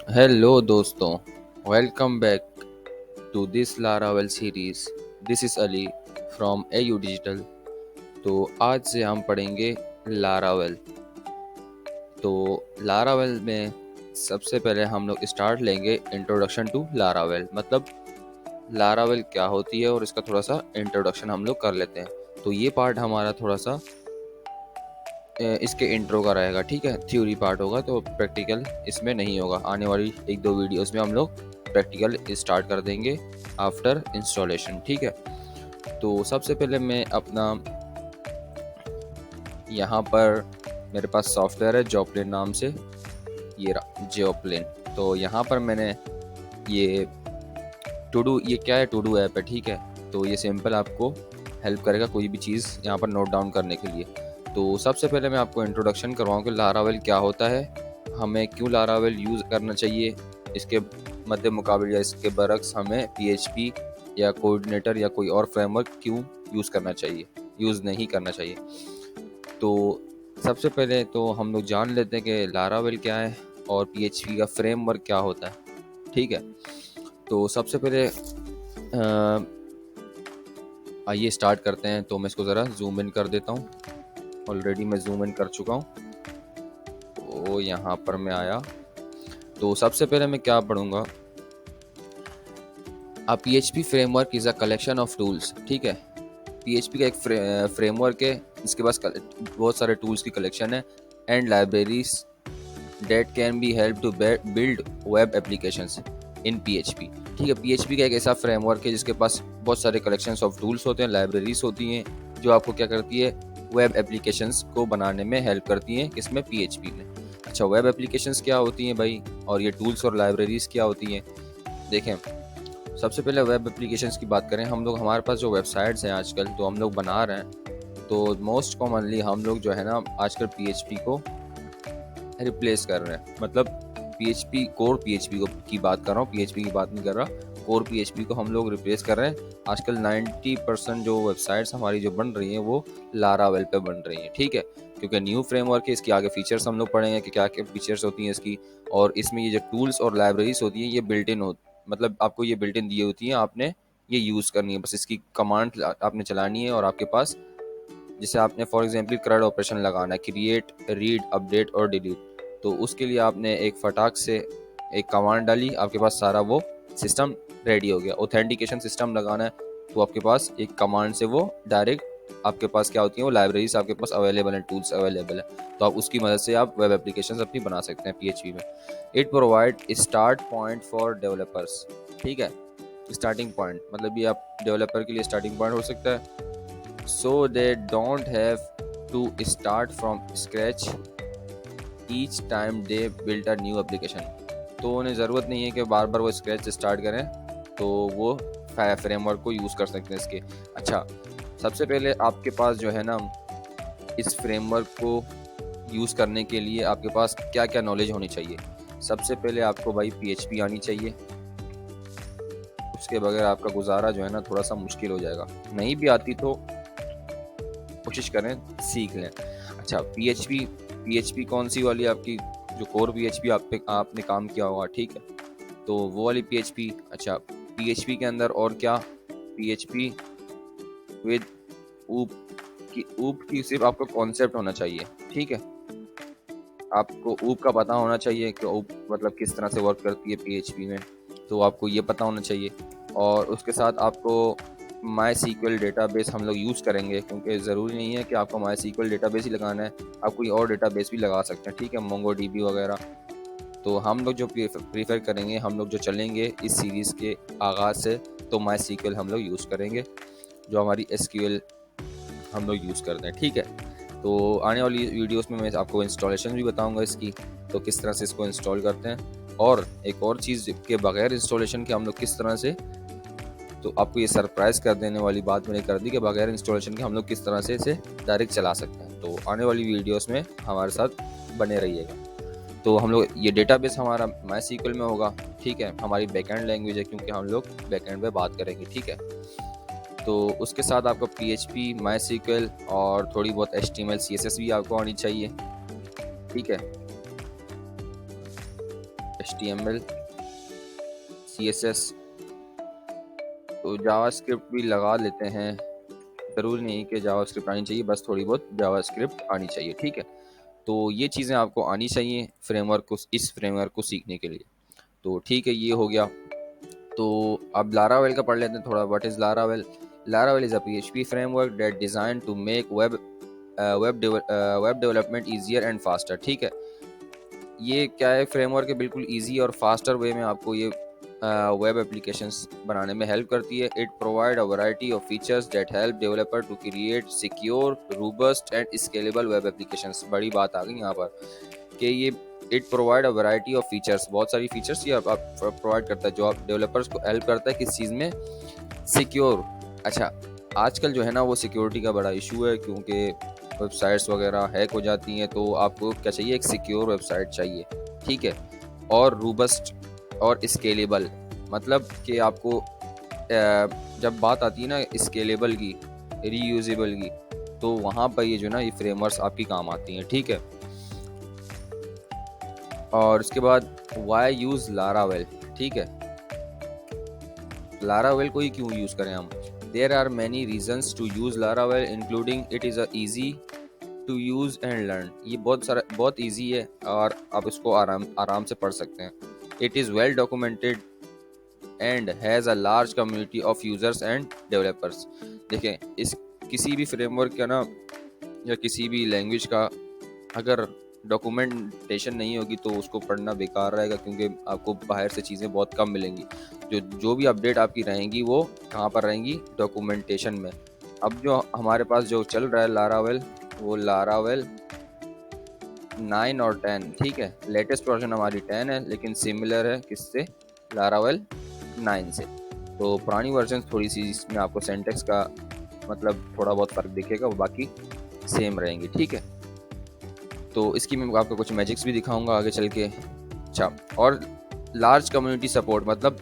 Hello दोस्तों, welcome back to this Laravel series. This is Ali from AU digital. तो आज से हम पढ़ेंगे लारावेल। तो लारावेल में सबसे पहले हम लोग स्टार्ट लेंगे इंट्रोडक्शन टू लारावेल, मतलब लारावेल क्या होती है और इसका थोड़ा सा इंट्रोडक्शन हम लोग कर लेते हैं। तो ये पार्ट हमारा थोड़ा सा इसके इंट्रो का रहेगा, ठीक है। थ्योरी पार्ट होगा तो प्रैक्टिकल इसमें नहीं होगा। आने वाली एक दो वीडियोस में हम लोग प्रैक्टिकल स्टार्ट कर देंगे आफ्टर इंस्टॉलेशन, ठीक है। तो सबसे पहले मैं अपना यहाँ पर मेरे पास सॉफ्टवेयर है जॉप्लेन नाम से, ये रहा जॉप्लेन। तो यहाँ पर मैंने ये ये क्या है, टू डू ऐप है, ठीक है। तो ये सिंपल आपको हेल्प करेगा कोई भी चीज़ यहाँ पर नोट डाउन करने के लिए। तो सबसे पहले मैं आपको इंट्रोडक्शन करवाऊँ कि लारावेल क्या होता है, हमें क्यों लारावेल यूज़ करना चाहिए, इसके मध्य मुकाबले या इसके बरक्स हमें पीएचपी या कोऑर्डिनेटर या कोई और फ्रेमवर्क क्यों यूज़ करना चाहिए, यूज़ नहीं करना चाहिए। तो सबसे पहले तो हम लोग जान लेते हैं कि लारावेल क्या है और पीएचपी का फ्रेमवर्क क्या होता है, ठीक है। तो सबसे पहले आइए स्टार्ट करते हैं। तो मैं इसको ज़रा जूम इन कर देता हूँ। ऑलरेडी मैं जूम इन कर चुका हूँ, तो यहाँ पर मैं आया। तो सबसे पहले मैं क्या पढ़ूँगा, PHP framework is a collection of tools, ठीक है। PHP का एक फ्रेमवर्क है, इसके पास बहुत सारे टूल्स की कलेक्शन है and libraries that can be help to build web applications in PHP, ठीक है। PHP का एक ऐसा फ्रेमवर्क है जिसके पास बहुत सारे कलेक्शंस ऑफ टूल्स होते हैं, लाइब्रेरीज होती हैं, जो आपको क्या करती है, वेब एप्लीकेशंस को बनाने में हेल्प करती हैं, किसमें, PHP में। अच्छा, वेब एप्लीकेशंस क्या होती हैं भाई, और ये टूल्स और लाइब्रेरीज क्या होती हैं। देखें, सबसे पहले वेब एप्लीकेशंस की बात करें हम लोग, हमारे पास जो वेबसाइट्स हैं आजकल तो हम लोग बना रहे हैं, तो मोस्ट कॉमनली हम लोग जो है ना आजकल PHP को रिप्लेस कर रहे हैं, मतलब PHP कोर PHP की बात कर रहा हूँ, PHP की बात नहीं कर रहा। कोर PHP को हम लोग रिप्लेस कर रहे हैं। आजकल 90% जो वेबसाइट्स हमारी जो बन रही हैं वो लारावेल पे बन रही हैं, ठीक है। क्योंकि न्यू फ्रेमवर्क है, इसके आगे फीचर्स हम लोग पढ़ेंगे कि क्या क्या फीचर्स होती हैं इसकी। और इसमें ये जो टूल्स और लाइब्रेरीज होती हैं ये बिल्ट इन मतलब आपको ये बिल्ट इन दी होती हैं, आपने ये यूज़ करनी है, बस इसकी कमांड आपने चलानी है। और आपके पास जैसे आपने फॉर एग्जांपल CRUD ऑपरेशन लगाना है, क्रिएट, रीड, अपडेट और डिलीट, तो उसके लिए आपने एक फटाक से एक कमांड डाली, आपके पास सारा वो सिस्टम रेडी हो गया। ऑथेंटिकेशन सिस्टम लगाना है तो आपके पास एक कमांड से वो डायरेक्ट आपके पास क्या होती है, वो लाइब्रेरीज आपके पास अवेलेबल हैं, टूल्स अवेलेबल है, तो आप उसकी मदद से आप वेब एप्लीकेशन अपनी बना सकते हैं PHP में। It provide start point for developers, ठीक है। स्टार्टिंग पॉइंट मतलब ये आप डेवलपर के लिए स्टार्टिंग पॉइंट हो सकता है, so they don't have to start from scratch each time they build a new application। तो उन्हें ज़रूरत नहीं है कि बार बार वो स्क्रैच से स्टार्ट करें, तो वो फ्रेमवर्क को यूज़ कर सकते हैं इसके। अच्छा, सबसे पहले आपके पास जो है ना इस फ्रेमवर्क को यूज़ करने के लिए आपके पास क्या क्या नॉलेज होनी चाहिए। सबसे पहले आपको भाई PHP आनी चाहिए, उसके बगैर आपका गुजारा जो है ना थोड़ा सा मुश्किल हो जाएगा। नहीं भी आती तो कोशिश करें सीख लें। अच्छा, PHP कौन सी वाली आपकी, जो कोर PHP आपने काम किया होगा, ठीक है, तो वो वाली PHP। अच्छा, PHP के अंदर और क्या, PHP विद ऊप ऊप की सिर्फ आपको कॉन्सेप्ट होना चाहिए, ठीक है। आपको ऊप का पता होना चाहिए कि ऊप मतलब किस तरह से वर्क करती है PHP में, तो आपको ये पता होना चाहिए। और उसके साथ आपको MySQL डेटाबेस हम लोग यूज़ करेंगे, क्योंकि ज़रूरी नहीं है कि आपको MySQL डेटाबेस ही लगाना है, आप कोई और डेटाबेस भी लगा सकते हैं, ठीक है, MongoDB वगैरह। तो हम लोग जो प्रीफर करेंगे, हम लोग जो चलेंगे इस सीरीज़ के आगाज़ से, तो MySQL हम लोग यूज़ करेंगे, जो हमारी SQL हम लोग यूज़ करते हैं, ठीक है। तो आने वाली वीडियोस में मैं आपको इंस्टॉलेशन भी बताऊंगा इसकी, तो किस तरह से इसको इंस्टॉल करते हैं। और एक और चीज़ के बगैर इंस्टॉलेशन के हम लोग किस तरह से, तो आपको ये सरप्राइज़ कर देने वाली बात मैंने कर दी कि बगैर इंस्टॉलेशन के हम लोग किस तरह से इसे डायरेक्ट चला सकते हैं। तो आने वाली वीडियोस में हमारे साथ बने रहिएगा। तो हम लोग ये डेटाबेस हमारा MySQL में होगा, ठीक है, हमारी बैकएंड लैंग्वेज है क्योंकि हम लोग बैकएंड पे बात करेंगे, ठीक है। तो उसके साथ आपको PHP, MySQL और थोड़ी बहुत HTML CSS भी आपको आनी चाहिए, ठीक है। HTML, CSS, तो जावास्क्रिप्ट भी लगा लेते हैं। ज़रूरी नहीं कि जावास्क्रिप्ट आनी चाहिए, बस थोड़ी बहुत जावास्क्रिप्ट आनी चाहिए, ठीक है। तो ये चीज़ें आपको आनी चाहिए इस फ्रेमवर्क को सीखने के लिए। तो ठीक है, ये हो गया। तो अब लारावेल का पढ़ लेते हैं थोड़ा। What is Laravel? Laravel is a PHP framework that design to make web development easier and faster, ठीक है। ये क्या है, फ्रेमवर्क है, बिल्कुल ईजी और फास्टर वे में आपको ये वेब एप्लीकेशंस बनाने में हेल्प करती है। It provide a variety of features that help developer to create secure, robust and scalable web applications. बड़ी बात आ गई यहाँ पर कि ये it provide a variety of features, बहुत सारी फीचर्स ये आप प्रोवाइड करता है जो आप डेवलपर्स को हेल्प करता है किस चीज़ में, सिक्योर। अच्छा, आजकल जो है ना वो सिक्योरिटी का बड़ा इशू है, क्योंकि वेबसाइट्स वगैरह हैक हो जाती हैं। तो आपको क्या चाहिए, एक सिक्योर वेबसाइट चाहिए, ठीक है। और रोबस्ट और स्केलेबल, मतलब कि आपको जब बात आती है ना स्केलेबल की, रीयूजेबल की, तो वहाँ पर ये जो ना ये फ्रेमवर्क्स आपकी काम आती हैं, ठीक है। और उसके बाद वाई यूज़ लारावेल, ठीक है। लारावेल को ही क्यों यूज़ करें हम? There are many reasons to use Laravel including it is a easy to use and learn. ये बहुत ईजी है और आप इसको आराम से पढ़ सकते हैं। It is well documented and has a large community of users and developers. देखें, इस किसी भी फ्रेमवर्क का ना या किसी भी लैंग्वेज का अगर डॉक्यूमेंटेशन नहीं होगी तो उसको पढ़ना बेकार रहेगा, क्योंकि आपको बाहर से चीज़ें बहुत कम मिलेंगी। जो भी अपडेट आपकी रहेंगी वो कहाँ पर रहेंगी, डॉक्यूमेंटेशन में। अब जो हमारे पास जो चल रहा है लारावेल, वो लारावेल 9 और 10, ठीक है। लेटेस्ट वर्जन हमारी 10 है, लेकिन सिमिलर है किससे, लारावेल 9 से। तो पुरानी वर्जन थोड़ी सी इसमें आपको सेंटेक्स का मतलब थोड़ा बहुत फ़र्क दिखेगा, वो बाकी सेम रहेंगी, ठीक है। तो इसकी मैं आपको कुछ मैजिक्स भी दिखाऊंगा आगे चल के। अच्छा, और लार्ज कम्युनिटी सपोर्ट, मतलब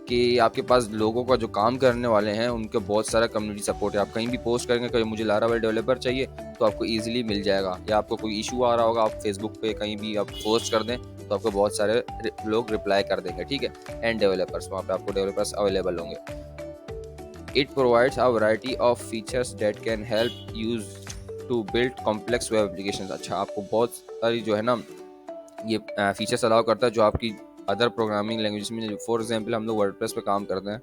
कि आपके पास लोगों का जो काम करने वाले हैं उनके बहुत सारा कम्युनिटी सपोर्ट है। आप कहीं भी पोस्ट करेंगे कि मुझे लारावेल डेवलपर चाहिए, तो आपको इजीली मिल जाएगा। या आपको कोई इशू आ रहा होगा, आप फेसबुक पे कहीं भी आप पोस्ट कर दें तो आपको बहुत सारे लोग रिप्लाई कर देंगे, ठीक है। एंड डेवलपर्स, वहाँ पे आपको डेवलपर्स अवेलेबल होंगे। It provides a variety of features that can help use to build complex web application. अच्छा, आपको बहुत सारी जो है ना ये फीचर्स अलाउ करता है जो आपकी अदर प्रोग्रामिंग लैंग्वेज में, फॉर एग्जांपल हम लोग वर्डप्रेस पे काम करते हैं,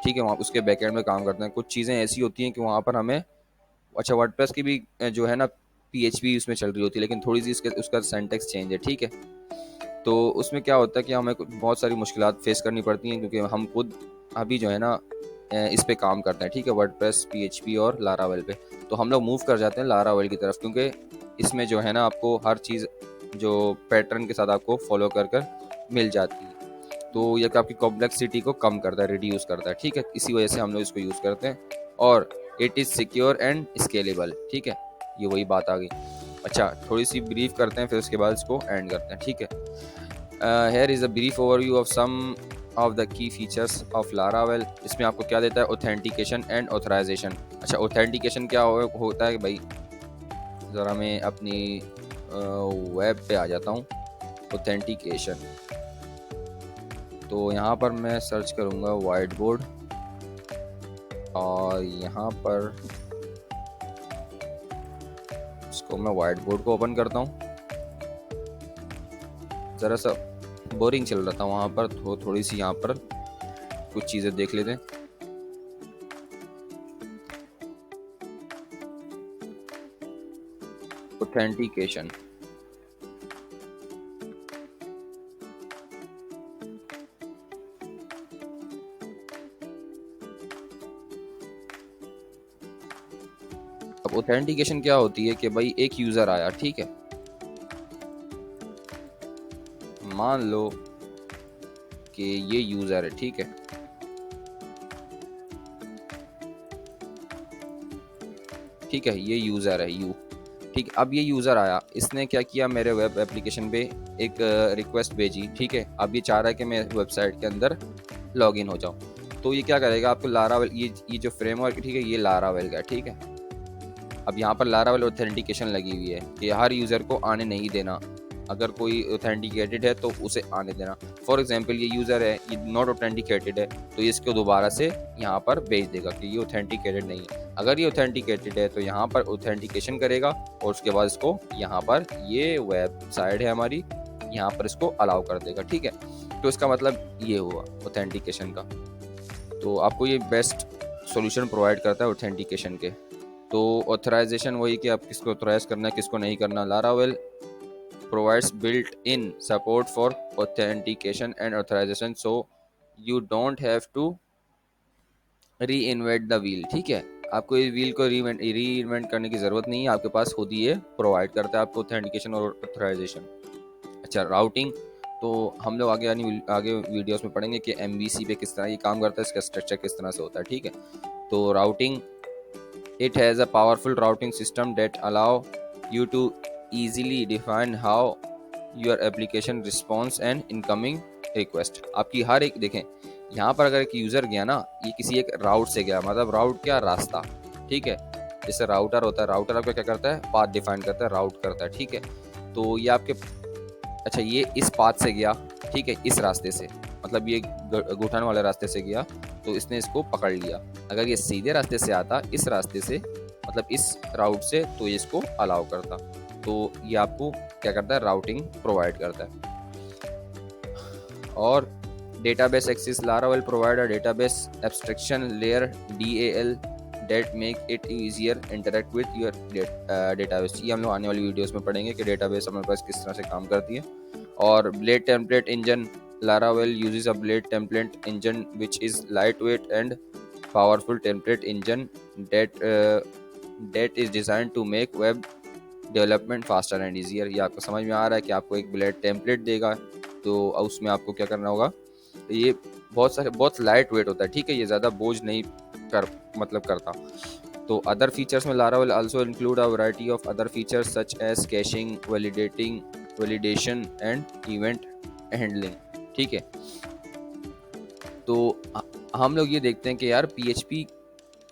ठीक है, वहाँ उसके बैकएंड में काम करते हैं। कुछ चीज़ें ऐसी होती हैं कि वहाँ पर हमें, अच्छा वर्डप्रेस की भी जो है ना PHP उसमें चल रही होती है, लेकिन थोड़ी सी उसका सिंटैक्स चेंज है, ठीक है। तो उसमें क्या होता है कि हमें बहुत सारी मुश्किलात फेस करनी पड़ती हैं, क्योंकि हम खुद अभी जो है ना इस पे काम करते हैं, ठीक है, वर्डप्रेस, PHP और लारावेल पे। तो हम लोग मूव कर जाते हैं लारावेल की तरफ, क्योंकि इसमें जो है ना आपको हर चीज़ जो पैटर्न के साथ आपको फॉलो कर कर मिल जाती है। तो यह आपकी कॉम्प्लेक्सिटी को कम करता है, रिड्यूस करता है, ठीक है। इसी वजह से हम लोग इसको यूज़ करते हैं। और it is secure and scalable, ठीक है, ये वही बात आ गई। अच्छा, थोड़ी सी ब्रीफ करते हैं, फिर उसके बाद इसको एंड करते हैं, ठीक है। Here is a brief overview of some of the key features of Laravel. इसमें आपको क्या देता है, ऑथेंटिकेशन एंड ऑथराइजेशन। अच्छा, ऑथेंटिकेशन क्या होता है भाई, ज़रा मैं अपनी वेब पे आ जाता हूँ। ऑथेंटिकेशन, तो यहाँ पर मैं सर्च करूँगा वाइट बोर्ड, और यहाँ पर इसको मैं वाइट बोर्ड को ओपन करता हूँ। ज़रा सा बोरिंग चल रहा था वहाँ पर, तो थोड़ी सी यहाँ पर कुछ चीज़ें देख लेते हैं। ऑथेंटिकेशन, अब ऑथेंटिकेशन क्या होती है कि भाई एक यूज़र आया, ठीक है, मान लो कि ये यूज़र है, ठीक है, ठीक है, ये यूज़र है यू, ठीक। अब ये यूज़र आया, इसने क्या किया, मेरे वेब एप्लीकेशन पे एक रिक्वेस्ट भेजी, ठीक है। अब ये चाह रहा है कि मैं वेबसाइट के अंदर लॉगिन हो जाऊँ। तो ये क्या करेगा, आपको लारावेल, ये जो फ्रेमवर्क, ठीक है, ये लारावेल का, ठीक है। अब यहाँ पर लारावेल ऑथेंटिकेशन लगी हुई है कि हर यूज़र को आने नहीं देना, अगर कोई ऑथेंटिकेटेड है तो उसे आने देना। फॉर एग्जांपल ये यूज़र है, ये नॉट ऑथेंटिकेटेड है, तो ये इसको दोबारा से यहाँ पर भेज देगा कि ये ऑथेंटिकेटेड नहीं है। अगर ये ऑथेंटिकेटेड है तो यहाँ पर ऑथेंटिकेशन करेगा और उसके बाद इसको यहाँ पर ये वेबसाइट है हमारी, यहाँ पर इसको अलाउ कर देगा। ठीक है, तो इसका मतलब ये हुआ ऑथेंटिकेशन का। तो आपको ये बेस्ट सॉल्यूशन प्रोवाइड करता है ऑथेंटिकेशन के। तो ऑथराइजेशन वही कि आप किसको ऑथराइज करना है, किसको नहीं करना। Laravel provides built-in support for authentication and authorization, so you don't have to reinvent the wheel। ठीक है, आपको इस व्हील को री इन्वेंट करने की ज़रूरत नहीं है, आपके पास खुद ही ये प्रोवाइड करता है आपको ऑथेंटिकेशन और ऑथराइजेशन। अच्छा, राउटिंग तो हम लोग आगे वीडियोस में पढ़ेंगे कि MVC पे किस तरह ये काम करता है, इसका स्ट्रक्चर किस तरह से होता है। ठीक है, तो routing, it has a powerful routing system that allow you to easily define how your application response and incoming request। आपकी हर एक देखें, यहाँ पर अगर एक यूज़र गया ना, ये किसी एक राउट से गया, मतलब राउट क्या, रास्ता। ठीक है, जैसे राउटर होता है, राउटर आपका क्या करता है, पाथ डिफाइन करता है, राउट करता है। ठीक है, तो ये आपके, अच्छा ये इस पाथ से गया, ठीक है, इस रास्ते से, मतलब ये गुठान वाले रास्ते से गया तो इसने इसको पकड़ लिया। अगर ये सीधे रास्ते से आता, इस रास्ते से, मतलब इस राउट से, तो ये इसको अलाउ करता। तो ये आपको क्या करता है, राउटिंग प्रोवाइड करता है। और database access, Laravel provide a database abstraction layer DAL that make it easier interact with your database। ये हम लोग आने वाली वीडियोस में पढ़ेंगे कि डेटाबेस हमारे पास किस तरह से काम करती है। और blade template engine, Laravel uses a blade template engine which is lightweight and powerful template engine that is designed to make web development faster and easier। ये आपको समझ में आ रहा है कि आपको एक ब्लेड टेम्पलेट देगा तो उसमें आपको क्या करना होगा, ये बहुत लाइट वेट होता है। ठीक है, ये ज़्यादा बोझ नहीं करता। तो अदर फीचर्स में Laravel also include a variety of other features such as caching, validation and event handling। ठीक है, तो हम लोग ये देखते हैं कि यार PHP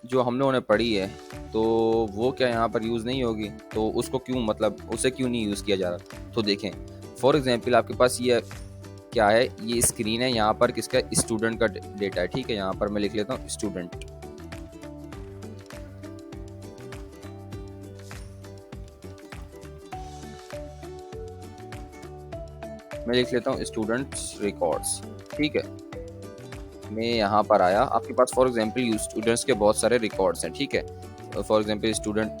जो हम लोगों ने पढ़ी है तो वो क्या यहाँ पर यूज़ नहीं होगी, तो उसको क्यों, मतलब उसे क्यों नहीं यूज़ किया जा रहा। तो देखें, फॉर एग्जांपल आपके पास ये क्या है, ये स्क्रीन है, यहाँ पर किसका, स्टूडेंट का डेटा है। ठीक है, यहाँ पर मैं लिख लेता हूँ स्टूडेंट। मैं लिख लेता हूँ स्टूडेंट्स रिकॉर्ड्स। ठीक है, मैं यहाँ पर आया, आपके पास फॉर एग्जांपल स्टूडेंट्स के बहुत सारे रिकॉर्ड्स हैं। ठीक है, फॉर एग्जांपल स्टूडेंट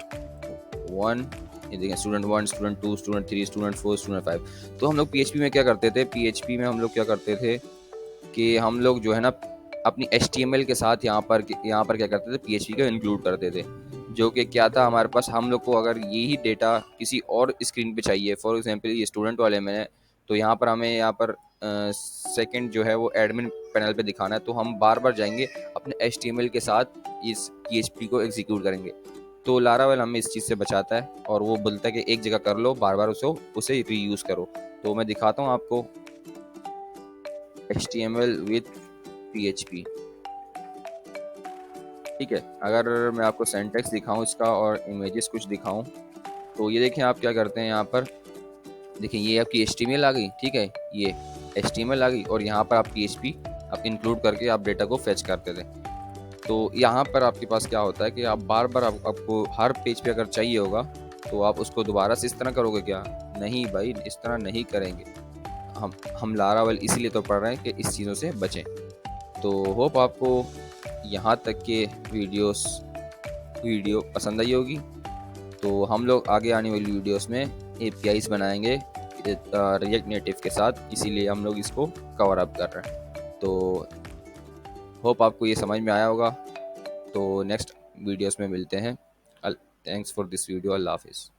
1, ये देखें student 1, student 2, student 3, student 4, student 5। तो हम लोग PHP में क्या करते थे, PHP में हम लोग क्या करते थे कि हम लोग जो है ना अपनी HTML के साथ यहाँ पर क्या करते थे, PHP को इंक्लूड करते थे। जो कि क्या था, हमारे पास हम लोग को अगर यही डेटा किसी और स्क्रीन पे चाहिए, फॉर एग्जांपल ये स्टूडेंट वाले में, तो यहाँ पर हमें यहाँ पर सेकंड जो है वो एडमिन पैनल पे दिखाना है, तो हम बार बार जाएंगे अपने HTML के साथ इस PHP को एग्जीक्यूट करेंगे। तो लारावेल हमें इस चीज़ से बचाता है और वो बोलता है कि एक जगह कर लो, बार बार उसे रीयूज़ करो। तो मैं दिखाता हूँ आपको HTML विथ PHP। ठीक है, अगर मैं आपको सिंटैक्स दिखाऊं इसका और इमेजेस कुछ दिखाऊं, तो ये देखें आप क्या करते हैं, यहाँ पर देखें ये आपकी HTML आ गई। ठीक है, ये HTML आ गई और यहाँ पर आप PHP आप इंक्लूड करके आप डेटा को फेच करते थे। तो यहाँ पर आपके पास क्या होता है कि आप बार बार आपको हर पेज पे अगर चाहिए होगा तो आप उसको दोबारा से इस तरह करोगे क्या, नहीं भाई, इस तरह नहीं करेंगे। हम लारावेल इसीलिए तो पढ़ रहे हैं कि इस चीज़ों से बचें। तो होप आपको यहाँ तक के वीडियो पसंद आई होगी। तो हम लोग आगे आने वाली वीडियोस में APIs बनाएंगे रिएक्ट नेटिव के साथ, इसीलिए हम लोग इसको कवर अप कर रहे हैं। तो होप आपको ये समझ में आया होगा। तो नेक्स्ट वीडियोस में मिलते हैं। Thanks for this video. अल्लाह हाफिज़।